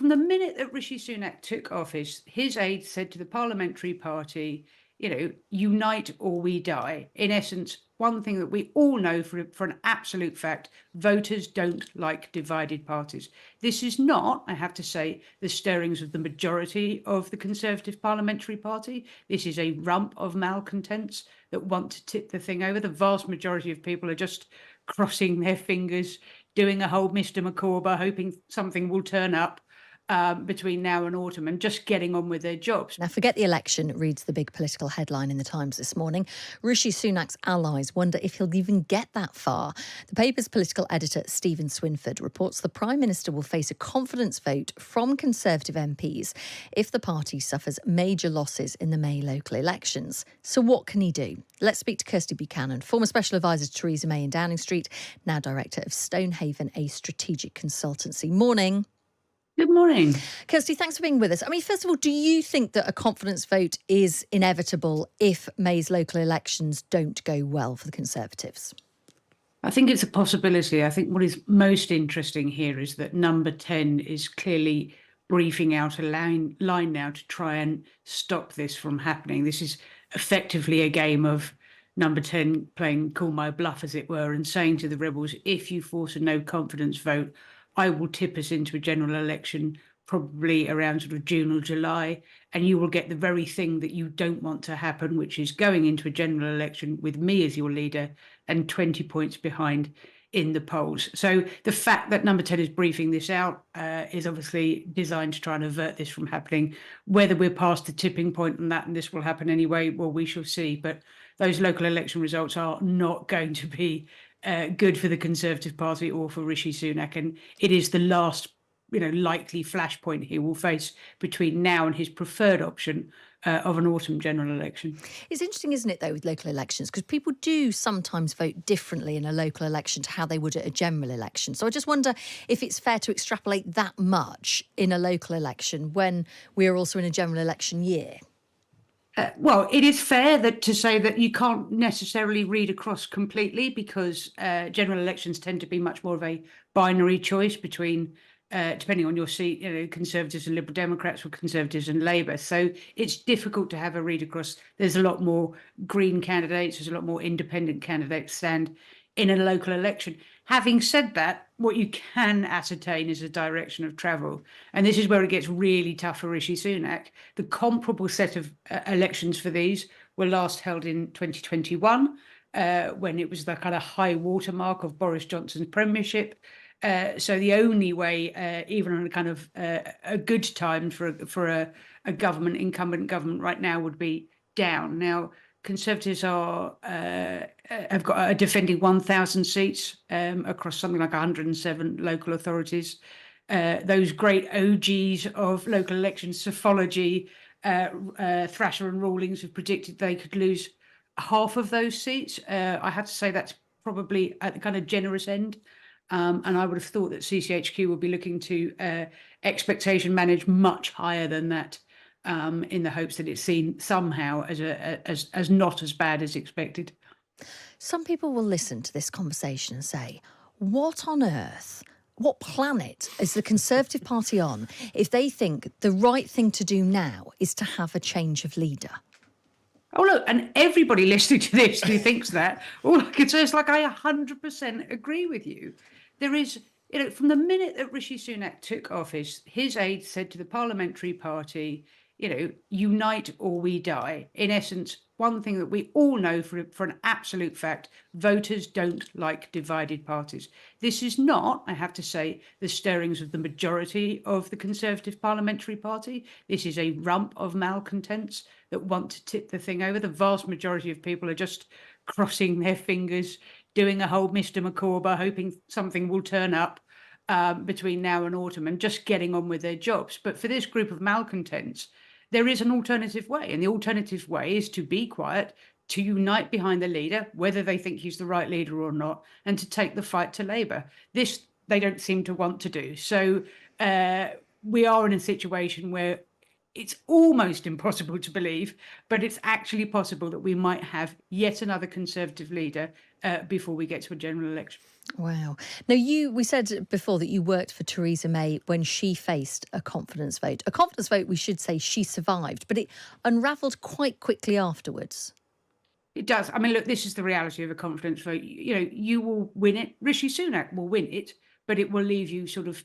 from the minute that Rishi Sunak took office, his aides said to the parliamentary party, unite or we die. In essence, one thing that we all know for an absolute fact, voters don't like divided parties. This is not, I have to say, the stirrings of the majority of the Conservative Parliamentary Party. This is a rump of malcontents that want to tip the thing over. The vast majority of people are just crossing their fingers, doing a whole Mr. McCorber, hoping something will turn up between now and autumn and just getting on with their jobs. Now, forget the election, reads the big political headline in the Times this morning. Rishi Sunak's allies wonder if he'll even get that far. The paper's political editor, Stephen Swinford, reports the Prime Minister will face a confidence vote from Conservative MPs if the party suffers major losses in the May local elections. So what can he do? Let's speak to Kirsty Buchanan, former Special Advisor to Theresa May in Downing Street, now Director of Stonehaven, a strategic consultancy. Morning. Good morning. Kirsty, thanks for being with us. I mean, first of all, do you think that a confidence vote is inevitable if May's local elections don't go well for the Conservatives? I think it's a possibility. I think what is most interesting here is that number 10 is clearly briefing out a line now to try and stop this from happening. This is effectively a game of number 10 playing call my bluff, as it were, and saying to the rebels, if you force a no confidence vote, I will tip us into a general election probably around sort of June or July, and you will get the very thing that you don't want to happen, which is going into a general election with me as your leader and 20 points behind in the polls. So the fact that number 10 is briefing this out is obviously designed to try and avert this from happening. Whether we're past the tipping point on that and this will happen anyway, well, we shall see. But those local election results are not going to be good for the Conservative Party or for Rishi Sunak, and it is the last, likely flashpoint he will face between now and his preferred option of an autumn general election. It's interesting, isn't it, though, with local elections, because people do sometimes vote differently in a local election to how they would at a general election. So I just wonder if it's fair to extrapolate that much in a local election when we're also in a general election year. Well, it is fair to say that you can't necessarily read across completely because general elections tend to be much more of a binary choice between, depending on your seat, Conservatives and Liberal Democrats or Conservatives and Labour. So it's difficult to have a read across. There's a lot more Green candidates, there's a lot more independent candidates stand in a local election. Having said that, what you can ascertain is a direction of travel. And this is where it gets really tough for Rishi Sunak. The comparable set of elections for these were last held in 2021, when it was the kind of high watermark of Boris Johnson's premiership. So the only way, even on a kind of a good time for a incumbent government right now, would be down. Now, Conservatives are defending 1,000 seats across something like 107 local authorities. Those great OGs of local elections, Sophrology, Thrasher and Rawlings have predicted they could lose half of those seats. I have to say that's probably at the kind of generous end. And I would have thought that CCHQ would be looking to expectation manage much higher than that, in the hopes that it's seen somehow as not as bad as expected. Some people will listen to this conversation and say, what on earth, what planet is the Conservative Party on if they think the right thing to do now is to have a change of leader? Oh, look, and everybody listening to this who thinks that, all I can say is I 100% agree with you. There is, from the minute that Rishi Sunak took office, his aides said to the parliamentary party, unite or we die. In essence, one thing that we all know for an absolute fact, voters don't like divided parties. This is not, I have to say, the stirrings of the majority of the Conservative Parliamentary Party. This is a rump of malcontents that want to tip the thing over. The vast majority of people are just crossing their fingers, doing a whole Mr. McCorber, hoping something will turn up between now and autumn and just getting on with their jobs. But for this group of malcontents, there is an alternative way. And the alternative way is to be quiet, to unite behind the leader, whether they think he's the right leader or not, and to take the fight to Labour. This they don't seem to want to do. So we are in a situation where it's almost impossible to believe, but it's actually possible that we might have yet another Conservative leader before we get to a general election. Wow. Now, we said before that you worked for Theresa May when she faced a confidence vote. A confidence vote, we should say, she survived, but it unravelled quite quickly afterwards. It does. I mean, look, this is the reality of a confidence vote. You will win it. Rishi Sunak will win it, but it will leave you sort of,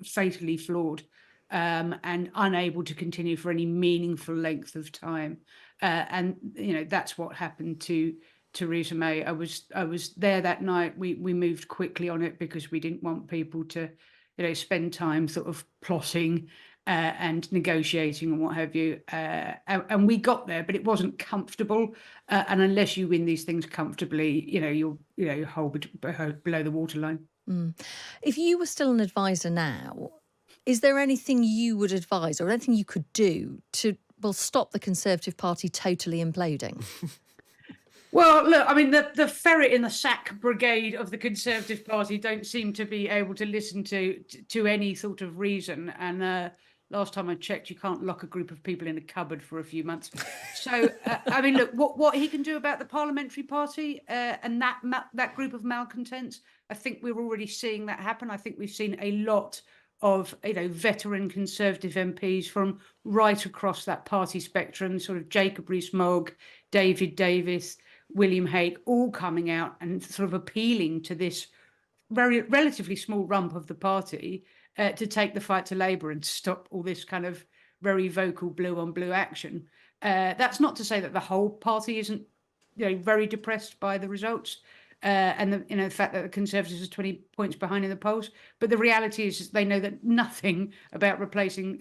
fatally flawed and unable to continue for any meaningful length of time. And that's what happened to Theresa May. I was there that night. We moved quickly on it because we didn't want people to, spend time sort of plotting and negotiating and what have you. And we got there, but it wasn't comfortable. And unless you win these things comfortably, you're hold below the waterline. If you were still an advisor now, is there anything you would advise or anything you could do to, stop the Conservative Party totally imploding? Well, look, I mean, the ferret in the sack brigade of the Conservative Party don't seem to be able to listen to any sort of reason. And last time I checked, you can't lock a group of people in a cupboard for a few months. So, I mean, look, what he can do about the parliamentary party and that group of malcontents, I think we're already seeing that happen. I think we've seen a lot of veteran Conservative MPs from right across that party spectrum, sort of Jacob Rees-Mogg, David Davis, William Hague, all coming out and sort of appealing to this very relatively small rump of the party to take the fight to Labour and stop all this kind of very vocal blue on blue action. That's not to say that the whole party isn't very depressed by the results and the fact that the Conservatives are 20 points behind in the polls. But the reality is they know that nothing about replacing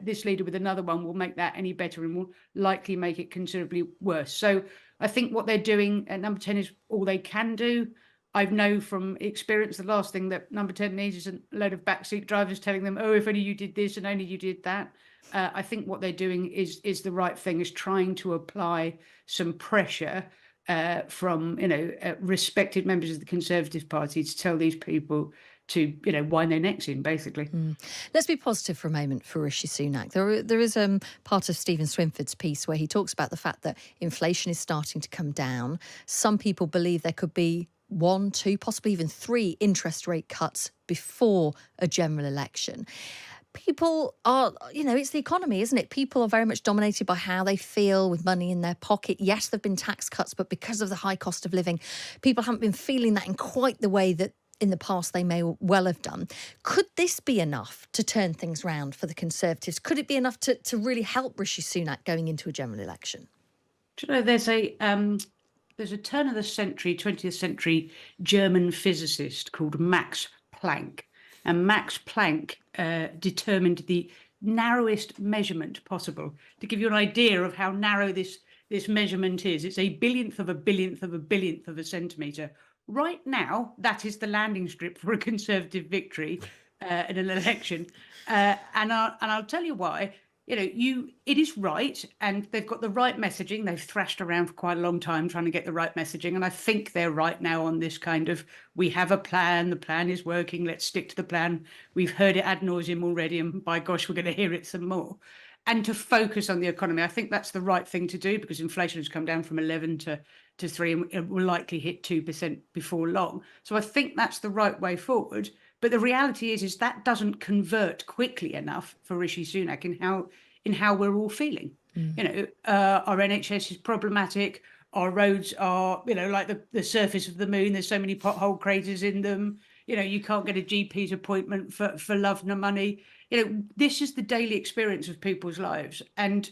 this leader with another one will make that any better and will likely make it considerably worse. So I think what they're doing at number 10 is all they can do. I know from experience the last thing that number 10 needs is a load of backseat drivers telling them, oh, if only you did this and only you did that. I think what they're doing is the right thing, is trying to apply some pressure from respected members of the Conservative Party to tell these people to wind their necks in, basically. Let's be positive for a moment for Rishi Sunak. There is part of Stephen Swinford's piece where he talks about the fact that inflation is starting to come down. Some people believe there could be 1, 2, possibly even 3 interest rate cuts before a general election. People are, it's the economy, isn't it? People are very much dominated by how they feel with money in their pocket. Yes, there have been tax cuts, but because of the high cost of living, people haven't been feeling that in quite the way that in the past they may well have done. Could this be enough to turn things round for the Conservatives? Could it be enough to really help Rishi Sunak going into a general election? Do you know, there's a turn of the century, 20th century German physicist called Max Planck. And Max Planck determined the narrowest measurement possible. To give you an idea of how narrow this measurement is, it's a billionth of a billionth of a billionth of a centimetre. Right now, that is the landing strip for a Conservative victory in an election. And I'll tell you why. It is right, and they've got the right messaging. They've thrashed around for quite a long time trying to get the right messaging, and I think they're right now on this kind of, we have a plan, the plan is working, let's stick to the plan. We've heard it ad nauseum already, and by gosh, we're going to hear it some more. And to focus on the economy, I think that's the right thing to do, because inflation has come down from 11 to 3, and it will likely hit 2% before long. So I think that's the right way forward. But the reality is that doesn't convert quickly enough for Rishi Sunak in how we're all feeling. Our NHS is problematic. Our roads are, like the surface of the moon. There's so many pothole craters in them. You can't get a GP's appointment for love nor money. This is the daily experience of people's lives. And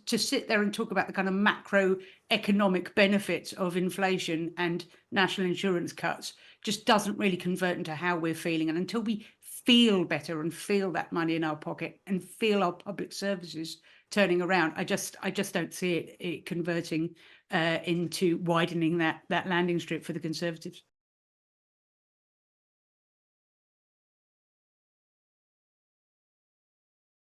to sit there and talk about the kind of macroeconomic benefits of inflation and national insurance cuts just doesn't really convert into how we're feeling. And until we feel better and feel that money in our pocket and feel our public services turning around, I just don't see it converting into widening that landing strip for the Conservatives.